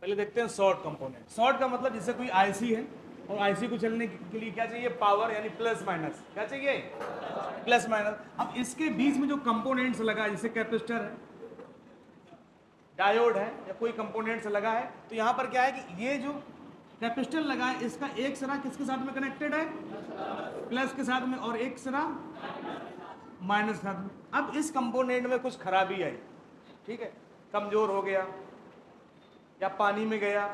पहले देखते हैं शॉर्ट कंपोनेंट। शॉर्ट का मतलब जैसे कोई आईसी है और आईसी को चलने के लिए क्या चाहिए, पावर, यानी प्लस माइनस। क्या चाहिए, प्लस माइनस। अब इसके बीच में जो कंपोनेंट्स लगा है, जैसे कैपेसिटर है, डायोड है, या कोई कंपोनेंट्स लगा है, तो यहाँ पर क्या है कि ये जो कैपेसिटर लगा है इसका एक सिरा किसके साथ में कनेक्टेड है, प्लस के साथ में, और एक सिरा माइनस के साथ में। अब इस कंपोनेंट में कुछ खराबी आई, ठीक है, कमजोर हो गया या पानी में गया,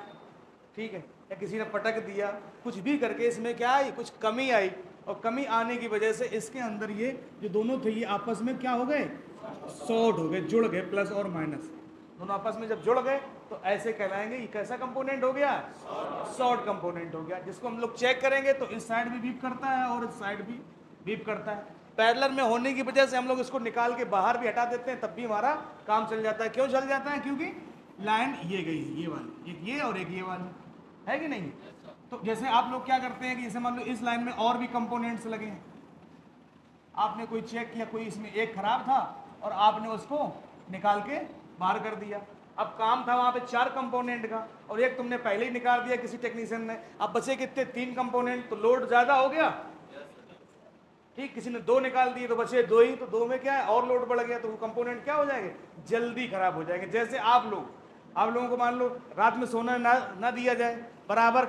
ठीक है, या किसी ने पटक दिया, कुछ भी करके इसमें क्या आई, कुछ कमी आई, और कमी आने की वजह से इसके अंदर ये जो दोनों थे ये आपस में क्या हो गए, शॉर्ट हो गए, जुड़ गए, प्लस और माइनस दोनों आपस में जब जुड़ गए तो ऐसे कहलाएंगे ये कैसा कंपोनेंट हो गया, शॉर्ट कंपोनेंट हो गया, जिसको हम लोग चेक करेंगे तो इस साइड भी बीप करता है और इस साइड भी बीप करता है। पैरेलल में होने की वजह से हम लोग इसको निकाल के बाहर भी हटा देते हैं, तब भी हमारा काम चल जाता है। क्यों चल जाता है, क्योंकि लाइन ये गई है, ये वाली, एक ये और एक ये वाली, है कि नहीं। तो जैसे आप लोग क्या करते हैं कि जैसे मान लो इस लाइन में और भी कंपोनेंट्स लगे हैं, आपने कोई चेक किया, कोई इसमें एक खराब था और आपने उसको निकाल के बाहर कर दिया। अब काम था वहां पे 4 कंपोनेंट का और एक तुमने पहले ही निकाल दिया किसी टेक्नीशियन ने, अब बचे कितने, 3 कंपोनेंट, तो लोड ज्यादा हो गया, ठीक। किसी ने 2 निकाल दिए तो बचे 2 ही, तो 2 में क्या है और लोड बढ़ गया, तो वो कंपोनेंट क्या हो जाएंगे, जल्दी खराब हो जाएंगे। जैसे आप लोगों को मान लो रात में सोना ना दिया जाए, बराबर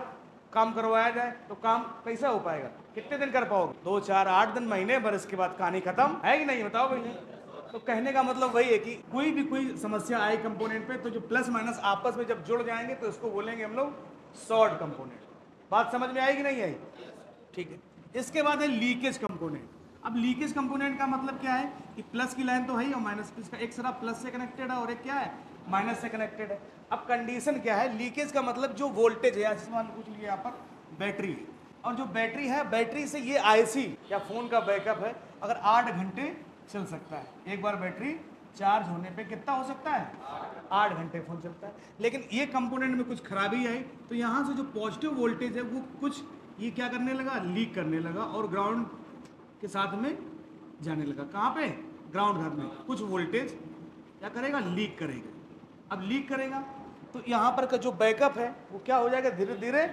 काम करवाया जाए, तो काम कैसा हो पाएगा, कितने दिन कर पाओगे, 2, 4, 8 दिन, महीने भर, इसके बाद कहानी खत्म, है कि नहीं, बताओ भैया। तो कहने का मतलब वही है कि कोई समस्या आई कंपोनेंट पे, तो जो प्लस माइनस आपस में जब जुड़ जाएंगे तो इसको बोलेंगे हम लोग शॉर्ट कंपोनेंट। बात समझ में आई कि नहीं आई, ठीक है। इसके बाद है लीकेज कंपोनेंट। अब लीकेज कंपोनेंट का मतलब क्या है कि प्लस की लाइन तो है ही और माइनस, इसका एक सिरा प्लस से कनेक्टेड है और एक क्या है, माइनस से कनेक्टेड है। अब कंडीशन क्या है, लीकेज का मतलब जो वोल्टेज है, मान लो कुछ लिए यहाँ पर बैटरी है, और जो बैटरी है, बैटरी से ये आईसी या फोन का बैकअप है, अगर 8 घंटे चल सकता है। एक बार बैटरी चार्ज होने पे कितना हो सकता है, 8 घंटे फोन चलता है। लेकिन ये कंपोनेंट में कुछ खराबी आई, तो यहाँ से जो पॉजिटिव वोल्टेज है वो कुछ ये क्या करने लगा, लीक करने लगा और ग्राउंड के साथ में जाने लगा। कहाँ पे, ग्राउंड घर में कुछ वोल्टेज क्या करेगा, लीक करेगा। अब लीक करेगा तो यहाँ पर का जो बैकअप है वो क्या हो जाएगा, धीरे धीरे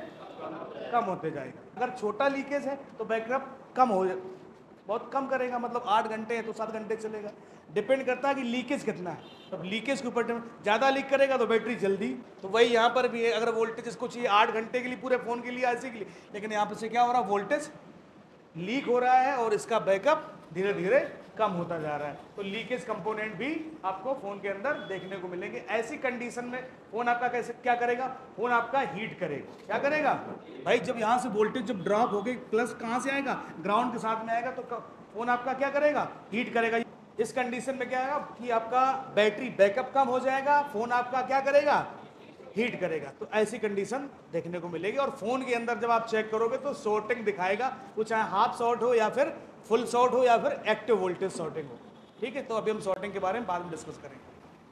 कम होते जाएगा। अगर छोटा लीकेज है तो बैकअप बहुत कम करेगा, मतलब 8 घंटे है तो 7 घंटे चलेगा, डिपेंड करता है कि लीकेज कितना है। तो लीकेज के ऊपर ज़्यादा लीक करेगा तो बैटरी जल्दी, तो वही यहाँ पर भी है। अगर वोल्टेज इसको चाहिए 8 घंटे के लिए, पूरे फ़ोन के लिए, ऐसे के लिए, लेकिन यहाँ पर से क्या हो रहा है, वोल्टेज लीक हो रहा है और इसका बैकअप धीरे धीरे कम होता जा रहा है। तो लीकेज कंपोनेंट भी आपको फ़ोन के अंदर देखने को मिलेंगे। ऐसी कंडीशन में फ़ोन आपका कैसे क्या करेगा, फ़ोन आपका हीट करेगा। क्या करेगा भाई, जब यहाँ से वोल्टेज जब ड्रॉप हो गई, प्लस कहाँ से आएगा, ग्राउंड के साथ में आएगा, तो फ़ोन आपका क्या करेगा, हीट करेगा। इस कंडीशन में क्या आएगा कि आपका बैटरी बैकअप कम हो जाएगा, फ़ोन आपका क्या करेगा, हीट करेगा। तो ऐसी कंडीशन देखने को मिलेगी। और फ़ोन के अंदर जब आप चेक करोगे तो शॉर्टिंग दिखाएगा, वो चाहे हाफ शॉर्ट हो या फिर फुल शॉर्ट हो या फिर एक्टिव वोल्टेज शॉर्टिंग हो, ठीक है। तो अभी हम शॉर्टिंग के बारे में बाद में डिस्कस करेंगे।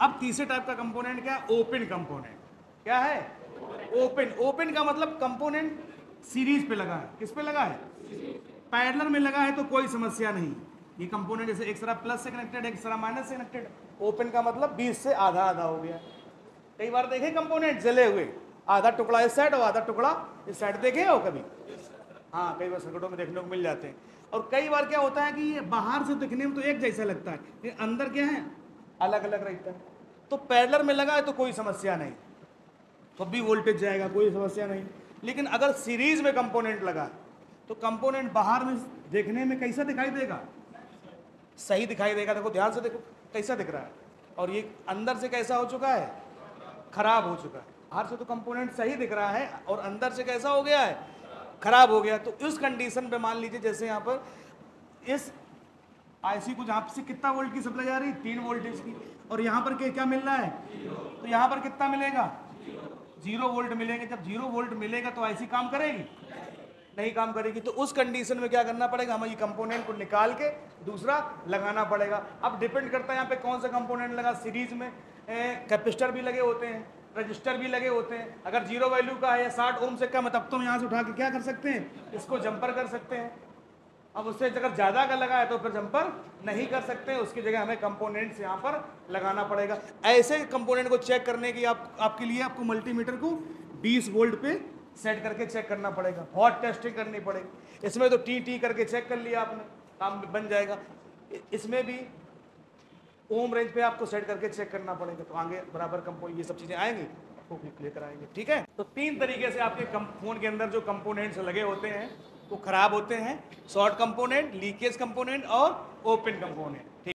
अब तीसरे टाइप का कंपोनेंट क्या है, ओपन कंपोनेंट। क्या है, ओपन का मतलब कंपोनेंट सीरीज पे लगा है। किस पे लगा है, पैरेलल में लगा है तो कोई समस्या नहीं। ये कंपोनेंट जैसे एक तरह प्लस से कनेक्टेड है, एक तरह माइनस से कनेक्टेड। ओपन का मतलब 20 से आधा आधा हो गया। कई बार देखे कंपोनेंट जले हुए, आधा टुकड़ा इस साइड और आधा टुकड़ा इस साइड, देखे हो कभी, हाँ, कई बार सर्किटों में देखने को मिल जाते हैं। और कई बार क्या होता है कि ये बाहर से दिखने में तो एक जैसा लगता है, लेकिन अंदर क्या है, अलग अलग रहता है। तो पैरेलल में लगा है तो कोई समस्या नहीं, तो भी वोल्टेज जाएगा, कोई समस्या नहीं। लेकिन अगर सीरीज में कंपोनेंट लगा तो कंपोनेंट बाहर में देखने में कैसा दिखाई देगा, सही दिखाई देगा। देखो ध्यान से देखो कैसा दिख रहा है, और ये अंदर से कैसा हो चुका है, खराब हो चुका है। बाहर से तो कंपोनेंट सही दिख रहा है और अंदर से कैसा हो गया है, खराब हो गया। तो इस कंडीशन पे मान लीजिए जैसे यहाँ पर इस आईसी को जहाँ से कितना वोल्ट की सप्लाई जा रही है, 3 वोल्टेज की, और यहाँ पर क्या मिल रहा है, तो यहाँ पर कितना मिलेगा, 0 वोल्ट मिलेंगे। जब 0 वोल्ट मिलेगा तो आईसी काम करेगी, नहीं काम करेगी। तो उस कंडीशन में क्या करना पड़ेगा, हमें ये कंपोनेंट को निकाल के दूसरा लगाना पड़ेगा। अब डिपेंड करता है यहाँ पे कौन सा कंपोनेंट लगा। सीरीज में कैपेसिटर भी लगे होते हैं, रजिस्टर भी लगे होते हैं। अगर 0 वैल्यू का है या 60 ओम से कम है, तब तो हम यहाँ से उठा के क्या कर सकते हैं, इसको जंपर कर सकते हैं। अब उससे अगर ज़्यादा का लगा है तो फिर जंपर नहीं कर सकते, उसकी जगह हमें कंपोनेंट्स यहाँ पर लगाना पड़ेगा। ऐसे कंपोनेंट को चेक करने की आपके लिए आपको मल्टीमीटर को 20 वोल्ट पे सेट करके चेक करना पड़ेगा, हॉट टेस्टिंग करनी पड़ेगी। इसमें तो टी करके चेक कर लिया आपने, काम बन जाएगा। इसमें भी ओम रेंज पे आपको सेट करके चेक करना पड़ेगा, तो आगे बराबर ये सब चीज़ें आएंगी, आपको क्लियर कराएंगे। ठीक है, तो 3 तरीके से आपके फोन के अंदर जो कंपोनेंट्स लगे होते हैं वो खराब होते हैं, शॉर्ट कंपोनेंट, लीकेज कंपोनेंट और ओपन कंपोनेंट।